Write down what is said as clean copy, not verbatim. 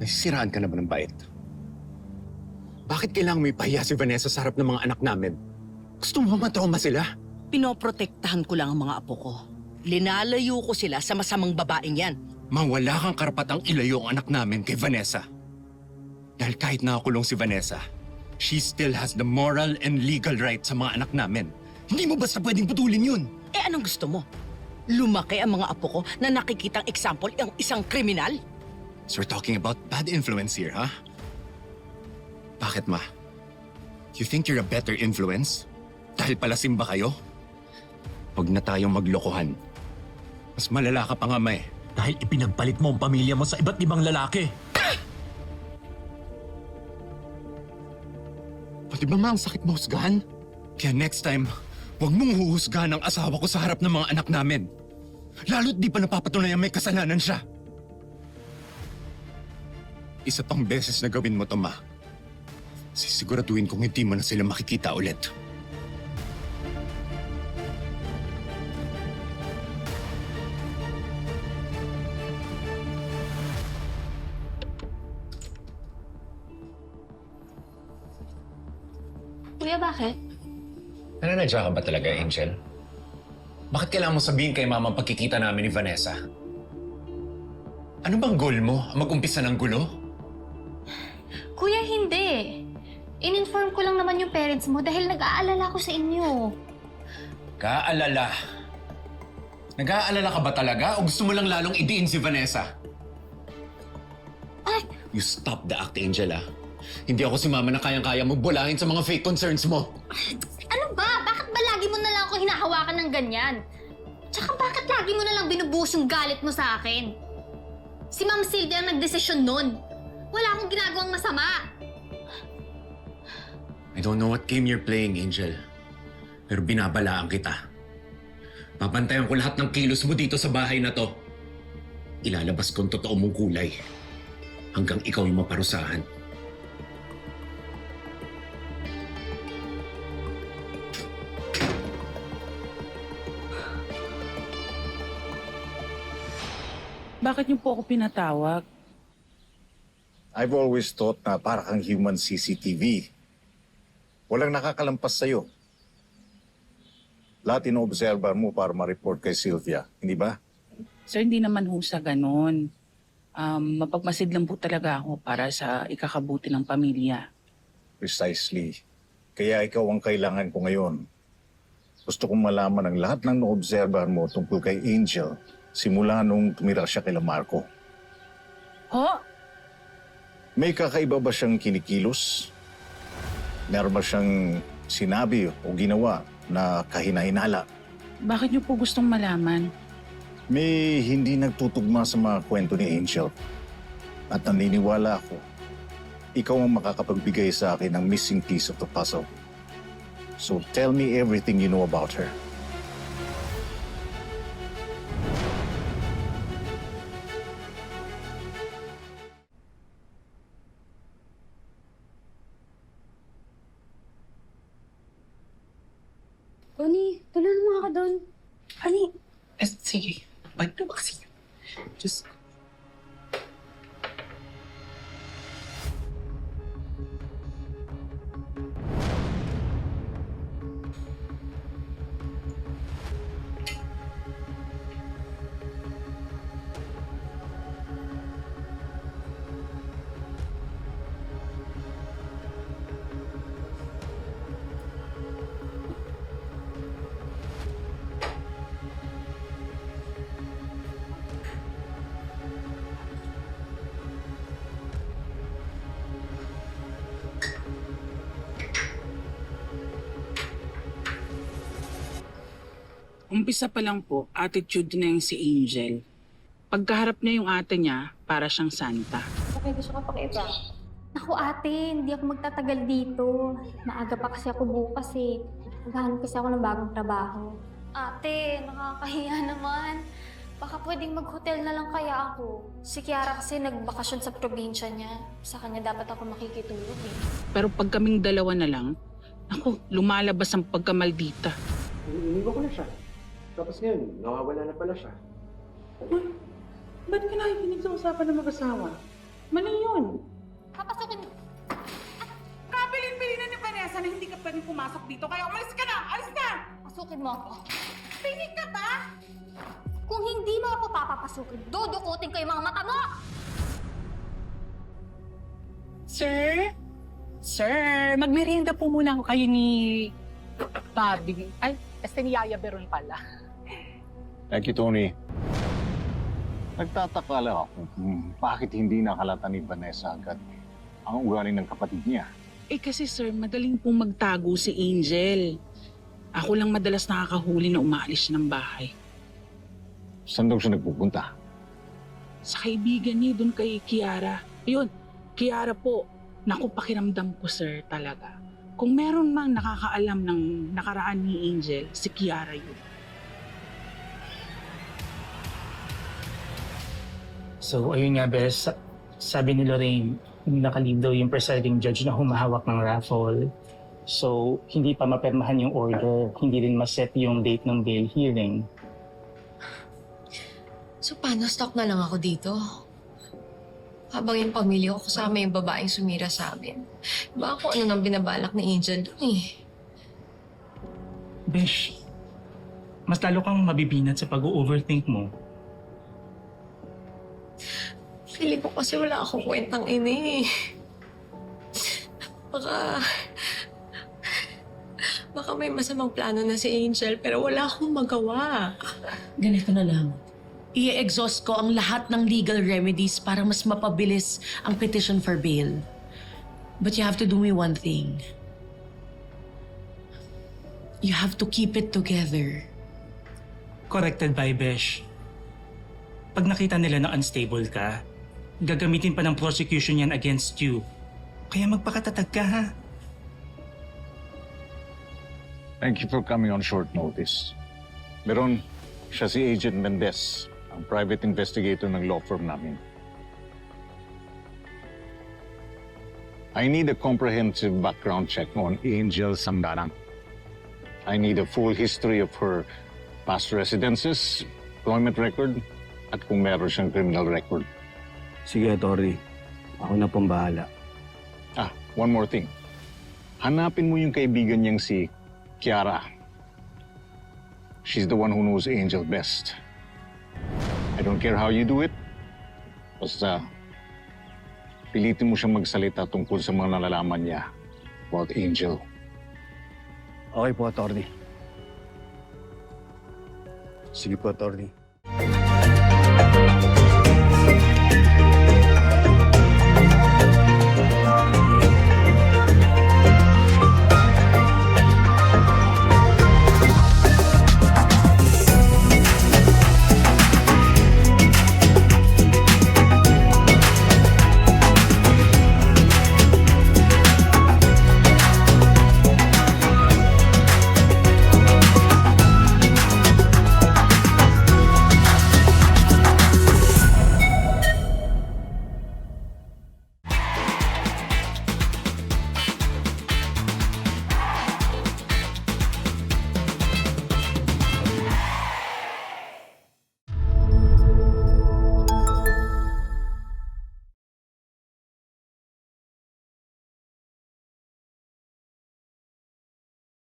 Nasisiraan ka na ba ng bait? Bakit kailangan may pahiya si Vanessa sa harap ng mga anak namin? Gusto mo matrauma sila? Pinoprotektahan ko lang ang mga apo ko. Linalayo ko sila sa masamang babaeng yan. Mawala kang karapatang ilayo ang anak namin kay Vanessa. Dahil kahit nakakulong si Vanessa, she still has the moral and legal right sa mga anak namin. Hindi mo basta pwedeng putulin yun. Eh anong gusto mo? Lumaki ang mga apo ko na nakikitang example ang isang kriminal? So we're talking about bad influence here, ha? Bakit, ma? You think you're a better influence? Dahil palasim ba kayo? Huwag na tayong maglokohan. Mas malala ka pa nga, ma eh. Dahil ipinagpalit mo ang pamilya mo sa iba't ibang lalaki. Pati ba ma ang sakit mo husgahan? Kaya next time, huwag mong huhusgahan ang asawa ko sa harap ng mga anak namin. Lalo't di pa napapatunayan may kasalanan siya. Isa pang beses na gawin mo to, ma. Sisiguraduhin kong hindi mo na sila makikita ulit. Kuya, bakit? Nananadya ka ba talaga, Angel? Bakit kailangan mo sabihin kay mama ang pagkikita namin ni Vanessa? Ano bang goal mo? Mag-umpisa ng gulo? Kuya, hindi. In-inform ko lang naman yung parents mo dahil nag-aalala ko sa inyo. Kaalala. Nag-aalala ka ba talaga o gusto mo lang lalong idiin si Vanessa? Ay! You stop the act, Angel, ah. Hindi ako si mama na kayang-kaya mo bulahin sa mga fake concerns mo. Ano ba? Bakit ba lagi mo na lang ako hinahawakan ng ganyan? Tsaka bakit lagi mo na lang binubuhos yung galit mo sa akin? Si Ma'am Sylvia ang nagdesisyon nun. Wala akong ginagawang masama. I don't know what game you're playing, Angel. Pero binabalaan kita. Papantayan ko lahat ng kilos mo dito sa bahay na to. Ilalabas ko ang totoo mong kulay. Hanggang ikaw yung maparusahan. Bakit niyo po ako pinatawag? I've always thought na para kang human CCTV. Walang nakakalampas sa'yo. Lahat inoobserba mo para ma-report kay Sylvia, hindi ba? Sir, hindi naman ho sa ganon. Mapagmasid lang po talaga ako para sa ikakabuti ng pamilya. Precisely. Kaya ikaw ang kailangan ko ngayon. Gusto kong malaman ang lahat ng noobserbahan mo tungkol kay Angel simula nung tumira siya kay Marco. Ho? May kakaiba ba siyang kinikilos? Meron ba siyang sinabi o ginawa na kahina-hinala? Bakit niyo po gustong malaman? May hindi nagtutugma sa mga kwento ni Angel. At naniniwala ako, ikaw ang makakapagbigay sa akin ng missing piece of the puzzle. So tell me everything you know about her. Tony, tulungan mo ako doon. Ani? Sige. Ba't na ba kasi? Just... Umpisa pa lang po, attitude na yung si Angel. Pagkaharap niya yung ate niya, para siyang santa. Okay, gusto ko pag-iba. Naku ate, hindi ako magtatagal dito. Maaga pa kasi ako bukas eh. Maghahanap kasi ako ng bagong trabaho. Ate, nakakahiya naman. Baka pwedeng mag-hotel na lang kaya ako. Si Kiara kasi nagbakasyon sa probinsya niya. Sa kanya dapat ako makikitulog eh. Pero pag kaming dalawa na lang, ako, lumalabas ang pagkamaldita. Iniwan ko na siya. Tapos ngayon, nawawala na pala siya. Ba't ka nakikinig sa usapan ng mag-asawa? Mali yun. Papasukin mo. Kabilin-bilinan ni Vanessa na hindi ka pwedeng pumasok dito, kaya umalis ka na! Alis na! Pasukin mo ako. Pinig ka ba? Kung hindi mo ako papapasukin, dudukutin ko yung mga mata mo! Sir? Sir, magmerienda po muna ako kayo ni Bobby. Ay, ni Yaya Beron pala. Thank you, Tony. Nagtataka lang ako kung bakit hindi nakalata ni Vanessa agad ang ugali ng kapatid niya. Eh kasi sir, madaling pong magtago si Angel. Ako lang madalas nakakahuli na umaalis siya ng bahay. Saan daw siya nagpupunta? Sa kaibigan niya doon kay Kiara. Ayun, Kiara po. Naku, pakiramdam ko sir talaga. Kung meron mang nakakaalam ng nakaraan ni Angel, si Kiara yun. So, ayun nga, Bes. Sabi ni Lorraine, nakalive daw yung presiding judge na humahawak ng raffle. So, hindi pa mapirmahan yung order. Hindi rin maset yung date ng bail hearing. So, paano stuck na lang ako dito? Habang yung pamilya ko kasama yung babaeng sumira sa amin. Baka kung ano nang binabalak ni Angel dun eh. Besh, mas lalo kang mabibinat sa pag-overthink mo. Feeling ko kasi wala akong kwentang ini. Baka may masamang plano na si Angel pero wala akong magawa. Ganito na lang. I-exhaust ko ang lahat ng legal remedies para mas mapabilis ang petition for bail. But you have to do me one thing. You have to keep it together. Corrected by Besh. Pag nakita nila na unstable ka, gagamitin pa ng prosecution yan against you. Kaya magpakatatag ka, ha? Thank you for coming on short notice. Meron, siya si Agent Mendez, ang private investigator ng law firm namin. I need a comprehensive background check on Angel Samdarang. I need a full history of her past residences, employment record, at kung meron siyang criminal record. Sige, Atty. Ako na pong bahala. Ah, one more thing. Hanapin mo yung kaibigan niyang si Kiara. She's the one who knows Angel best. I don't care how you do it. Basta, pilitin mo siyang magsalita tungkol sa mga nalalaman niya about Angel. Okay po, Atty. Sige po, Atty.